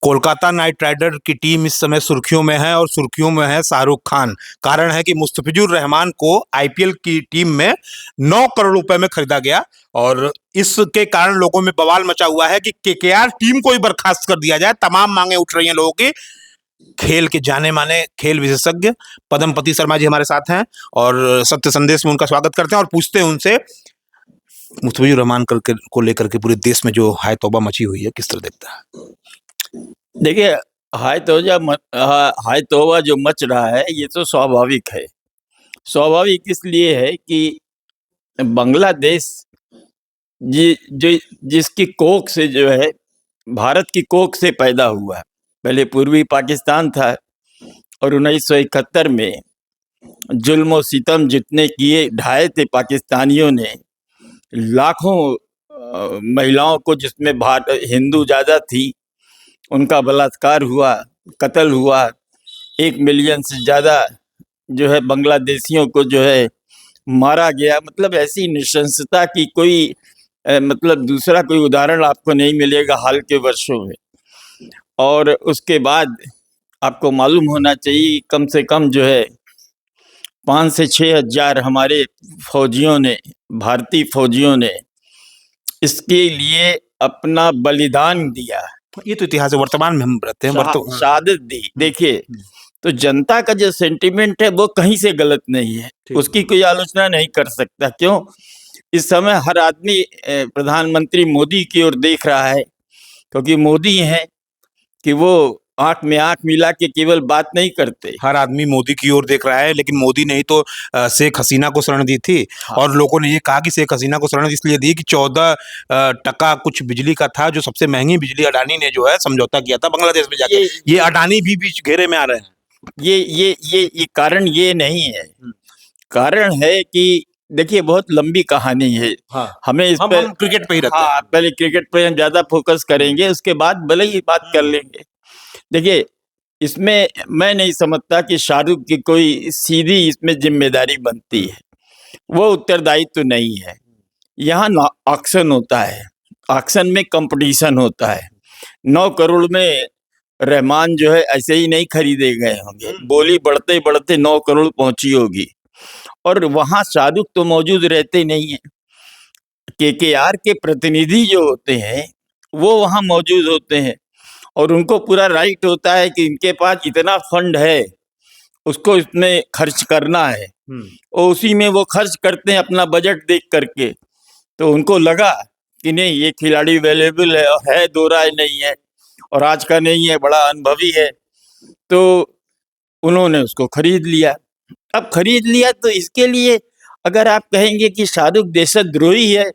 Kolkata night rider की team इस समय सुर्खियों में है और सुर्खियों में है शाहरुख खान। कारण है कि मुस्तफिजुर रहमान को आईपीएल की टीम में 9 करोड़ रुपए में खरीदा गया और इसके कारण लोगों में बवाल मचा हुआ है कि केकेआर टीम को ही बर्खास्त कर दिया जाए। तमाम मांगे उठ रही हैं लोगों की। खेल के जाने माने खेल विशेषज्ञ पद्मपति शर्मा जी हमारे साथ हैं और सत्य संदेश में उनका स्वागत करते हैं और पूछते हैं उनसे मुस्तफिजुर रहमान को लेकर के पूरे देश में जो हाय तौबा मची हुई है, किस तरह देखता है? देखिए, हाय तौबा जो मच रहा है ये तो स्वाभाविक है। स्वाभाविक इसलिए है कि बांग्लादेश जिसकी कोख से जो है भारत की कोख से पैदा हुआ है। पहले पूर्वी पाकिस्तान था और 1971 में जुल्म और सितम जितने किए ढाए थे पाकिस्तानियों ने, लाखों महिलाओं को, जिसमें हिंदू ज़्यादा थी, उनका बलात्कार हुआ, कत्ल हुआ। 1 मिलियन से ज़्यादा जो है बांग्लादेशियों को जो है मारा गया। मतलब ऐसी नृशंसता की कोई मतलब दूसरा कोई उदाहरण आपको नहीं मिलेगा हाल के वर्षों में। और उसके बाद आपको मालूम होना चाहिए कम से कम जो है 5 से 6 हज़ार हमारे फौजियों ने, भारतीय फौजियों ने इसके लिए अपना बलिदान दिया। ये तो इतिहास है, वर्तमान में हम रहते हैं। शहादत दी। देखिए, तो जनता का जो सेंटिमेंट है वो कहीं से गलत नहीं है, उसकी कोई आलोचना नहीं कर सकता। क्यों? इस समय हर आदमी प्रधानमंत्री मोदी की ओर देख रहा है, क्योंकि मोदी है कि वो आंख में आंख मिला के केवल बात नहीं करते। हर आदमी मोदी की ओर देख रहा है, लेकिन मोदी ने ही तो शेख हसीना को शरण दी थी। हाँ। और लोगों ने ये कहा कि शेख हसीना को शरण इसलिए दी कि 14% कुछ बिजली का था, जो सबसे महंगी बिजली अडानी ने जो है समझौता किया था बांग्लादेश में जाके। ये अडानी भी बीच घेरे में आ रहे हैं। ये कारण ये नहीं है। कारण है कि देखिए, बहुत लंबी कहानी है। हाँ। हमें इस पर क्रिकेट पे ही रहते हैं। पहले क्रिकेट पे हम ज्यादा फोकस करेंगे, उसके बाद भले ही बात कर लेंगे। देखिए, इसमें मैं नहीं समझता कि शाहरुख की कोई सीधी इसमें जिम्मेदारी बनती है। वो उत्तरदायित्व तो नहीं है। यहाँ ऑक्शन होता है, ऑक्शन में कंपटीशन होता है। 9 करोड़ में रहमान जो है ऐसे ही नहीं खरीदे गए होंगे, बोली बढ़ते बढ़ते 9 करोड़ पहुंची होगी। और वहां शाहरुख तो मौजूद रहते नहीं है, केकेआर के प्रतिनिधि जो होते हैं वो वहां मौजूद होते हैं और उनको पूरा राइट होता है कि इनके पास इतना फंड है, उसको इसमें खर्च करना है, और उसी में वो खर्च करते हैं अपना बजट देख करके। तो उनको लगा कि नहीं, ये खिलाड़ी अवेलेबल है, दो राय नहीं है, और आज का नहीं है, बड़ा अनुभवी है, तो उन्होंने उसको खरीद लिया। अब खरीद लिया तो इसके लिए अगर आप कहेंगे कि शाहरुख देशद्रोही है,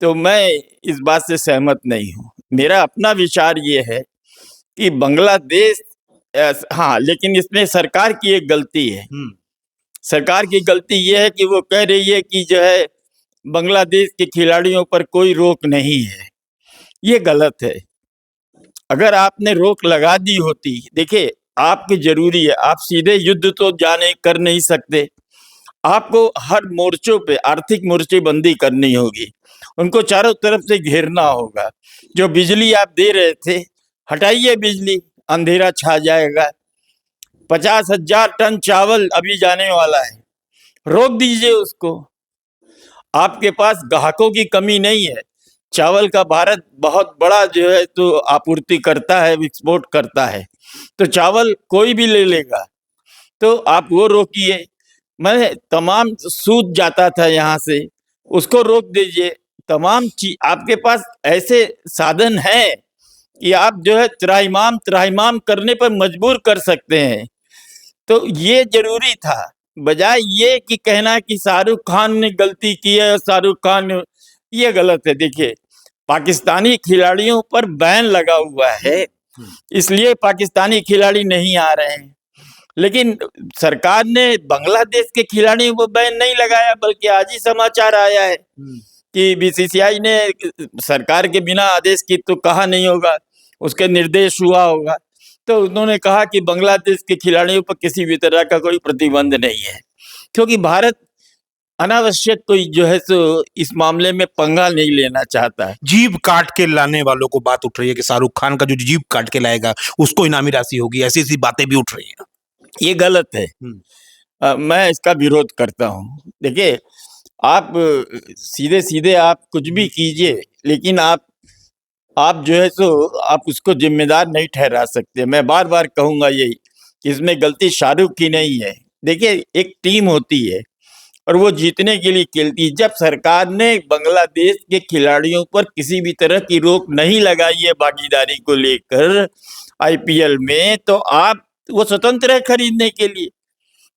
तो मैं इस बात से सहमत नहीं हूँ। मेरा अपना विचार ये है कि बांग्लादेश, हाँ, लेकिन इसमें सरकार की एक गलती है। सरकार की गलती ये है कि वो कह रही है कि जो है बांग्लादेश के खिलाड़ियों पर कोई रोक नहीं है। ये गलत है। अगर आपने रोक लगा दी होती, देखिए, आपकी जरूरी है, आप सीधे युद्ध तो कर नहीं सकते। आपको हर मोर्चों पे आर्थिक मोर्चेबंदी करनी होगी, उनको चारों तरफ से घेरना होगा। जो बिजली आप दे रहे थे, हटाइए बिजली, अंधेरा छा जाएगा। 50,000 टन चावल अभी जाने वाला है, रोक दीजिए उसको। आपके पास ग्राहकों की कमी नहीं है। चावल का भारत बहुत बड़ा जो है तो आपूर्ति करता है, एक्सपोर्ट करता है, तो चावल कोई भी ले लेगा, तो आप वो रोकिए। मैं तमाम सूत जाता था यहाँ से, उसको रोक दीजिए। तमाम चीज आपके पास ऐसे साधन हैं कि आप जो है त्राहिमाम करने पर मजबूर कर सकते हैं। तो ये जरूरी था, बजाय ये कि कहना कि शाहरुख खान ने गलती की है, शाहरुख खान, ये गलत है। देखिए, पाकिस्तानी खिलाड़ियों पर बैन लगा हुआ है, इसलिए पाकिस्तानी खिलाड़ी नहीं आ रहे हैं। लेकिन सरकार ने बांग्लादेश के खिलाड़ियों को बैन नहीं लगाया, बल्कि आज ही समाचार आया है कि बीसीसीआई ने सरकार के बिना आदेश की तो कहा नहीं होगा, उसके निर्देश हुआ होगा, तो उन्होंने कहा कि बांग्लादेश के खिलाड़ियों पर किसी भी तरह का कोई प्रतिबंध नहीं है, क्योंकि भारत अनावश्यक कोई जो है सो इस मामले में पंगा नहीं लेना चाहता है। जीभ काट के लाने वालों को बात उठ रही है कि शाहरुख खान का जो जीभ काट के लाएगा उसको इनामी राशि होगी, ऐसी ऐसी बातें भी उठ रही हैं। ये गलत है। मैं इसका विरोध करता हूँ। देखिए, आप सीधे सीधे आप कुछ भी कीजिए, लेकिन आप जो है सो आप उसको जिम्मेदार नहीं ठहरा सकते। मैं बार बार कहूंगा यही कि इसमें गलती शाहरुख की नहीं है। देखिए, एक टीम होती है और वो जीतने के लिए खेलती है। जब सरकार ने बांग्लादेश के खिलाड़ियों पर किसी भी तरह की रोक नहीं लगाई है भागीदारी को लेकर आईपीएल में, तो आप वो स्वतंत्र है खरीदने के लिए,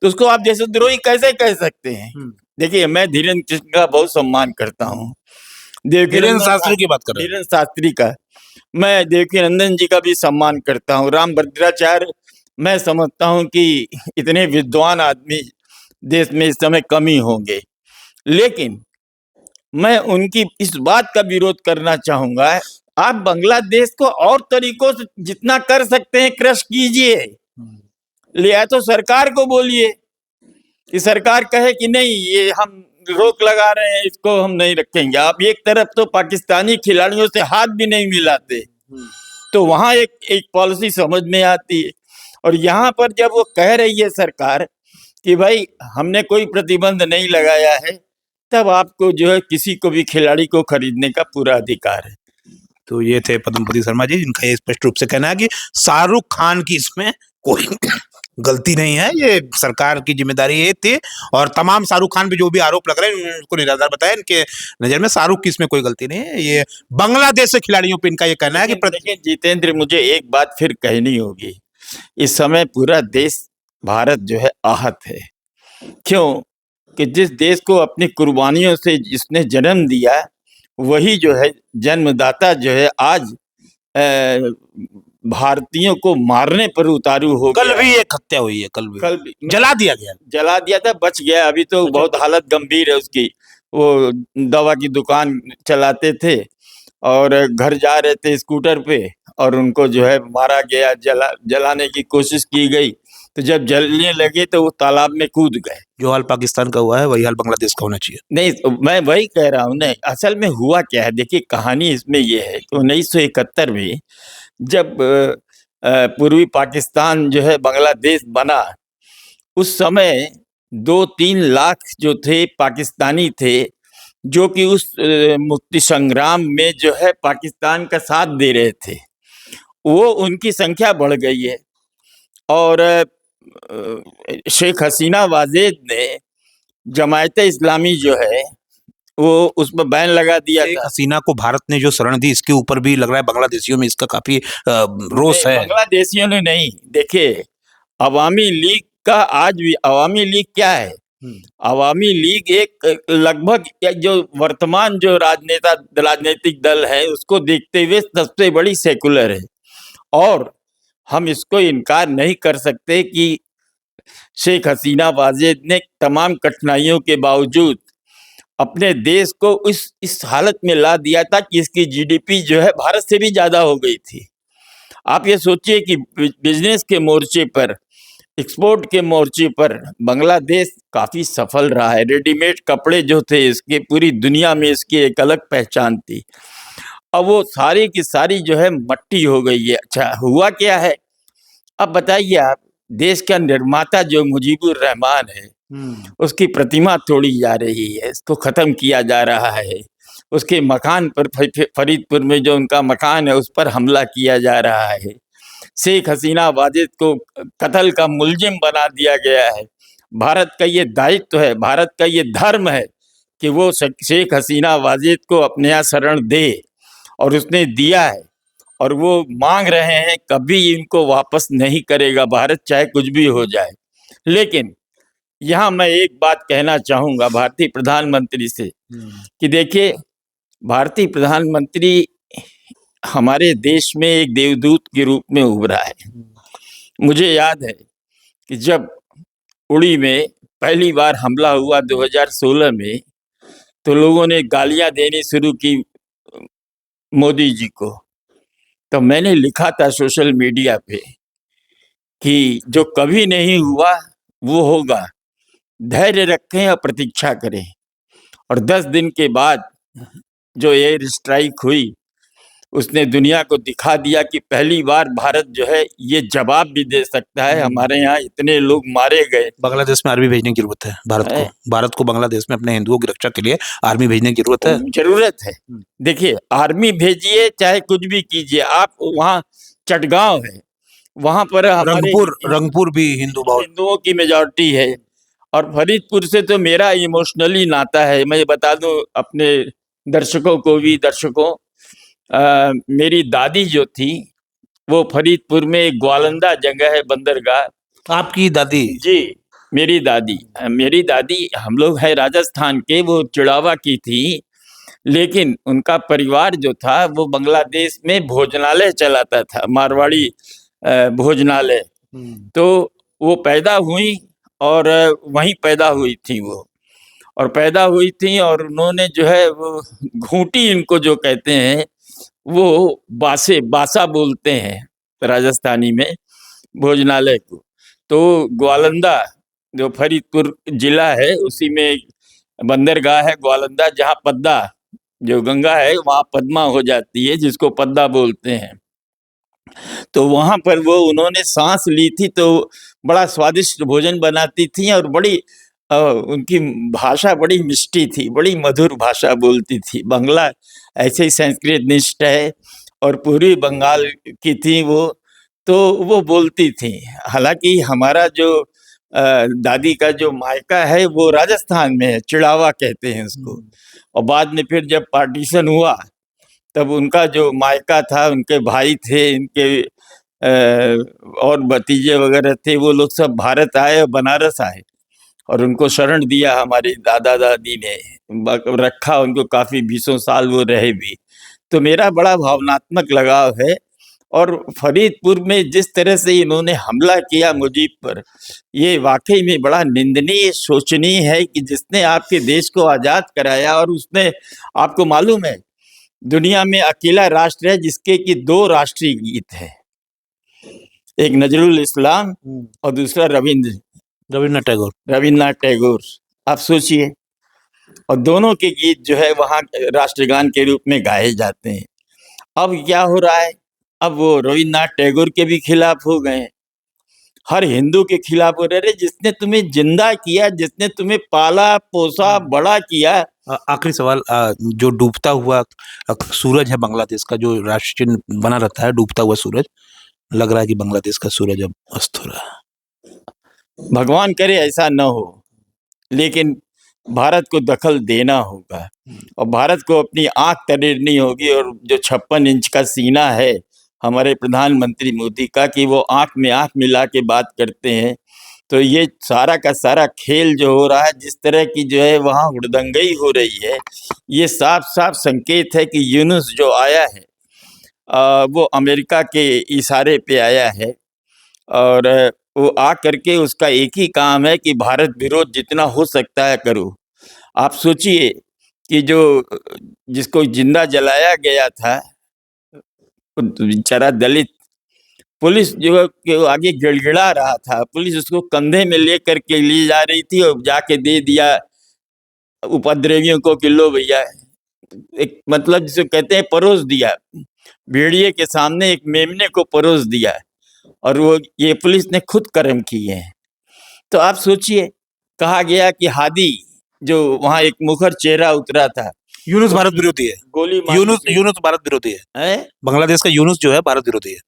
तो उसको आप देशद्रोही कैसे कह सकते हैं? देखिए, मैं धीरेन्द्र कृष्ण का बहुत सम्मान करता हूँ, धीरेन्द्र शास्त्री की बात कर रहे हैं। धीरेन्द्र शास्त्री का, मैं देवकीनंदन जी का भी सम्मान करता हूँ, राम भद्राचार्य, मैं समझता हूँ कि इतने विद्वान आदमी देश में इस समय कम ही होंगे, लेकिन मैं उनकी इस बात का विरोध करना चाहूंगा, आप बांग्लादेश को और तरीकों से जितना कर सकते हैं क्रश कीजिए, या तो सरकार को बोलिए कि सरकार कहे कि नहीं, ये हम रोक लगा रहे हैं, इसको हम नहीं रखेंगे। आप एक तरफ तो पाकिस्तानी खिलाड़ियों से हाथ भी नहीं मिलाते, तो वहां एक पॉलिसी समझ में आती है। और यहाँ पर जब वो कह रही है सरकार कि भाई हमने कोई प्रतिबंध नहीं लगाया है, तब आपको जो है किसी को भी खिलाड़ी को खरीदने का पूरा अधिकार है। तो ये थे पद्मपति शर्मा जी, इनका ये स्पष्ट रूप से कहना है कि शाहरुख खान की इसमें कोई गलती नहीं है, ये सरकार की जिम्मेदारी ये थी। और तमाम शाहरुख खान पे जो भी आरोप लग रहे हैं उन्होंने उसको निराधार बताया। इनके नजर में शाहरुख की इसमें कोई गलती नहीं है, ये बांग्लादेश से खिलाड़ियों पे इनका ये कहना है कि देखिए जितेंद्र, मुझे एक बात फिर कहनी होगी, इस समय पूरा देश भारत जो है आहत है। क्यों? कि जिस देश को अपनी कुर्बानियों से जिसने जन्म दिया, वही जो है जन्मदाता जो है आज भारतीयों को मारने पर उतारू हो कल गया। भी एक हत्या हुई है, कल भी जला दिया था, बच गया। अभी तो बहुत हालत गंभीर है उसकी। वो दवा की दुकान चलाते थे और घर जा रहे थे स्कूटर पे, और उनको जो है मारा गया, जलाने की कोशिश की गई, तो जब जलने लगे तो वो तालाब में कूद गए। जो हाल पाकिस्तान का हुआ है वही हाल बांग्लादेश का होना चाहिए। नहीं, तो मैं वही कह रहा हूँ ना, असल में हुआ क्या है। देखिए, कहानी इसमें ये है कि 1971 में जब पूर्वी पाकिस्तान जो है बांग्लादेश बना, उस समय 2-3 लाख जो थे पाकिस्तानी थे, जो कि उस मुक्ति संग्राम में जो है पाकिस्तान का साथ दे रहे थे। वो उनकी संख्या बढ़ गई है और शेख हसीना वाजेद ने जमायते इस्लामी जो है वो उस पर बैन लगा दिया था। हसीना को भारत ने जो शरण दी, इसके ऊपर भी लग रहा है बांग्लादेशियों में इसका काफी रोष है। बांग्लादेशियों ने नहीं, देखिए अवामी लीग का आज भी, अवामी लीग क्या है? अवामी लीग एक लगभग जो वर्तमान जो राजनीतिक दल है उसको देखते हुए सबसे बड़ी सेकुलर है। और हम इसको इनकार नहीं कर सकते कि शेख हसीना वाजेद ने तमाम कठिनाइयों के बावजूद अपने देश को इस हालत में ला दिया था कि इसकी जीडीपी जो है भारत से भी ज्यादा हो गई थी। आप ये सोचिए कि बिजनेस के मोर्चे पर, एक्सपोर्ट के मोर्चे पर बांग्लादेश काफी सफल रहा है। रेडीमेड कपड़े जो थे इसके, पूरी दुनिया में इसकी एक अलग पहचान थी। अब वो सारी की सारी जो है मट्टी हो गई है। अच्छा, हुआ क्या है अब बताइए आप? देश का निर्माता जो मुजीबुर रहमान है, उसकी प्रतिमा तोड़ी जा रही है, इसको खत्म किया जा रहा है। उसके मकान पर, फरीदपुर में जो उनका मकान है उस पर हमला किया जा रहा है। शेख हसीना वाजिद को कत्ल का मुलजिम बना दिया गया है। भारत का ये दायित्व है, भारत का ये धर्म है कि वो शेख हसीना वाजिद को अपने यहाँ शरण दे, और उसने दिया है। और वो मांग रहे हैं, कभी इनको वापस नहीं करेगा भारत, चाहे कुछ भी हो जाए। लेकिन यहाँ मैं एक बात कहना चाहूँगा भारतीय प्रधानमंत्री से कि देखिए, भारतीय प्रधानमंत्री हमारे देश में एक देवदूत के रूप में उभरा है। मुझे याद है कि जब उड़ी में पहली बार हमला हुआ 2016 में, तो लोगों ने गालियां देनी शुरू की मोदी जी को। तो मैंने लिखा था सोशल मीडिया पे कि जो कभी नहीं हुआ वो होगा, धैर्य रखें और प्रतीक्षा करें। और 10 दिन के बाद जो एयर स्ट्राइक हुई, उसने दुनिया को दिखा दिया कि पहली बार भारत जो है ये जवाब भी दे सकता है। हमारे यहाँ इतने लोग मारे गए। बांग्लादेश में आर्मी भेजने की जरूरत है भारत को बांग्लादेश में अपने हिंदुओं की रक्षा के लिए आर्मी भेजने की जरूरत है। जरूरत है। देखिए, आर्मी भेजिए चाहे कुछ भी कीजिए, आप वहाँ चटगांव है, वहां पर हमारे रंगपुर भी हिंदुओं की मेजॉरिटी है। और फरीदपुर से तो मेरा इमोशनली नाता है। मैं बता दूं अपने दर्शकों को भी, मेरी दादी जो थी वो फरीदपुर में एक ग्वालंदा जगह है, बंदरगाह। आपकी दादी? जी, मेरी दादी हम लोग है राजस्थान के, वो चिड़ावा की थी, लेकिन उनका परिवार जो था वो बांग्लादेश में भोजनालय चलाता था, मारवाड़ी भोजनालय। तो वो पैदा हुई और वहीं पैदा हुई थी वो, और उन्होंने जो है वो घूंटी, इनको जो कहते हैं वो बासा बोलते हैं राजस्थानी में भोजनालय को। तो ग्वालंदा जो फरीदपुर जिला है उसी में बंदरगाह है ग्वालंदा, जहाँ पद्मा जो गंगा है वहाँ पद्मा हो जाती है, जिसको पद्मा बोलते हैं। तो वहाँ पर वो उन्होंने सांस ली थी, तो बड़ा स्वादिष्ट भोजन बनाती थी और बड़ी उनकी भाषा बड़ी मिष्टी थी, बड़ी मधुर भाषा बोलती थी। बांग्ला ऐसे ही संस्कृत निष्ठ है और पूरी बंगाल की थी वो, तो वो बोलती थी। हालांकि हमारा जो दादी का जो मायका है वो राजस्थान में है, चिड़ावा कहते हैं उसको। और बाद में फिर जब पार्टीशन हुआ तब उनका जो मायका था, उनके भाई थे, इनके और भतीजे वगैरह थे, वो लोग सब भारत आए और बनारस आए और उनको शरण दिया। हमारे दादा दादी ने रखा उनको, काफ़ी 20 साल वो रहे भी। तो मेरा बड़ा भावनात्मक लगाव है। और फरीदपुर में जिस तरह से इन्होंने हमला किया मुजीब पर, ये वाकई में बड़ा निंदनीय, शोचनीय है कि जिसने आपके देश को आज़ाद कराया, और उसने, आपको मालूम है, दुनिया में अकेला राष्ट्र है जिसके कि 2 राष्ट्रीय गीत है, एक नजरुल इस्लाम और दूसरा रविन्द्रनाथ टैगोर। आप सोचिए, और दोनों के गीत जो है वहाँ राष्ट्रगान के रूप में गाए जाते हैं। अब क्या हो रहा है, अब वो रविन्द्रनाथ टैगोर के भी खिलाफ हो गए, हर हिंदू के खिलाफ हो रहे। जिसने तुम्हें जिंदा किया, जिसने तुम्हें पाला पोसा बड़ा किया। आखिरी सवाल, जो डूबता हुआ सूरज है बांग्लादेश का, जो राष्ट्र चिन्ह बना रहता है, डूबता हुआ सूरज, लग रहा है कि बांग्लादेश का सूरज अब अस्त हो रहा है। भगवान करे ऐसा न हो, लेकिन भारत को दखल देना होगा और भारत को अपनी आंख तरेरनी होगी। और जो 56 इंच का सीना है हमारे प्रधानमंत्री मोदी का, कि वो आंख में आंख मिला के बात करते हैं, तो ये सारा का सारा खेल जो हो रहा है, जिस तरह की जो है वहाँ हुड़दंगई हो रही है, ये साफ साफ संकेत है कि यूनुस जो आया है वो अमेरिका के इशारे पे आया है। और वो आ करके उसका एक ही काम है कि भारत विरोध जितना हो सकता है करो। आप सोचिए कि जिसको जिंदा जलाया गया था, बेचारा दलित, पुलिस जो के आगे गिड़गिड़ा रहा था, पुलिस उसको कंधे में ले करके ले जा रही थी और जाके दे दिया उपद्रवियों को कि लो भैया, एक मतलब जिसे कहते हैं परोस दिया, भेड़िए के सामने एक मेमने को परोस दिया, और वो ये पुलिस ने खुद कर्म किए हैं। तो आप सोचिए, कहा गया कि हादी जो वहाँ एक मुखर चेहरा उतरा था, यूनुस भारत विरोधी है, गोली यूनुस भारत विरोधी है, बांग्लादेश का यूनुस जो है भारत विरोधी है,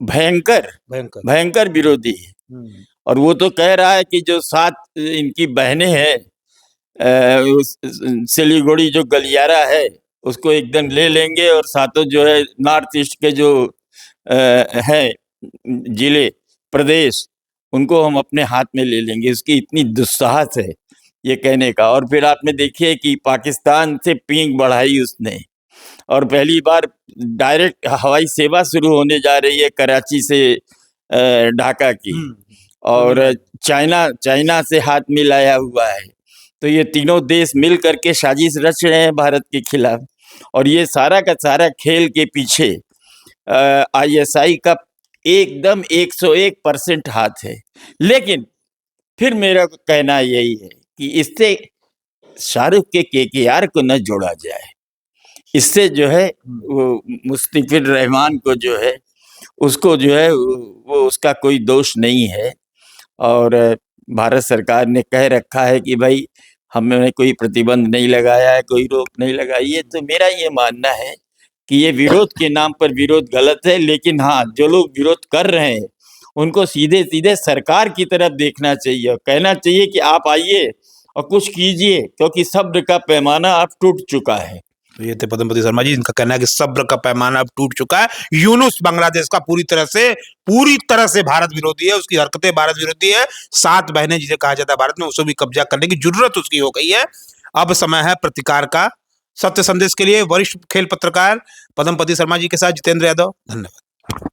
भयंकर विरोधी है। और वो तो कह रहा है कि जो 7 इनकी बहनें हैं, सिलीगुड़ी जो गलियारा है उसको एकदम ले लेंगे, और सातों जो है नॉर्थ ईस्ट के जो है जिले प्रदेश, उनको हम अपने हाथ में ले लेंगे। उसकी इतनी दुस्साहस है ये कहने का। और फिर आपने देखिए कि पाकिस्तान से पींग बढ़ाई उसने, और पहली बार डायरेक्ट हवाई सेवा शुरू होने जा रही है कराची से ढाका की, और चाइना से हाथ मिलाया हुआ है। तो ये तीनों देश मिल करके साजिश रच रहे हैं भारत के खिलाफ। और ये सारा का सारा खेल के पीछे ISI का एकदम 101% हाथ है। लेकिन फिर मेरा कहना यही है कि इससे शाहरुख के केकेआर को न जोड़ा जाए। इससे जो है वो मुस्तफिजुर रहमान को जो है उसको जो है वो उसका कोई दोष नहीं है। और भारत सरकार ने कह रखा है कि भाई हमने कोई प्रतिबंध नहीं लगाया है, कोई रोक नहीं लगाई है। तो मेरा ये मानना है कि ये विरोध के नाम पर विरोध गलत है, लेकिन हाँ, जो लोग विरोध कर रहे हैं उनको सीधे सीधे सरकार की तरफ देखना चाहिए और कहना चाहिए कि आप आइए और कुछ कीजिए, क्योंकि सब्र का पैमाना अब टूट चुका है। तो ये थे पद्मपति शर्मा जी, इनका कहना है कि सब्र का पैमाना अब टूट चुका है। यूनुस बांग्लादेश का पूरी तरह से भारत विरोधी है, उसकी हरकतें भारत विरोधी है। 7 बहनें जिसे कहा जाता है भारत में, उसको भी कब्जा करने की जरूरत उसकी हो गई है। अब समय है प्रतिकार का। सत्य संदेश के लिए वरिष्ठ खेल पत्रकार पद्मपति शर्मा जी के साथ जितेंद्र यादव। धन्यवाद।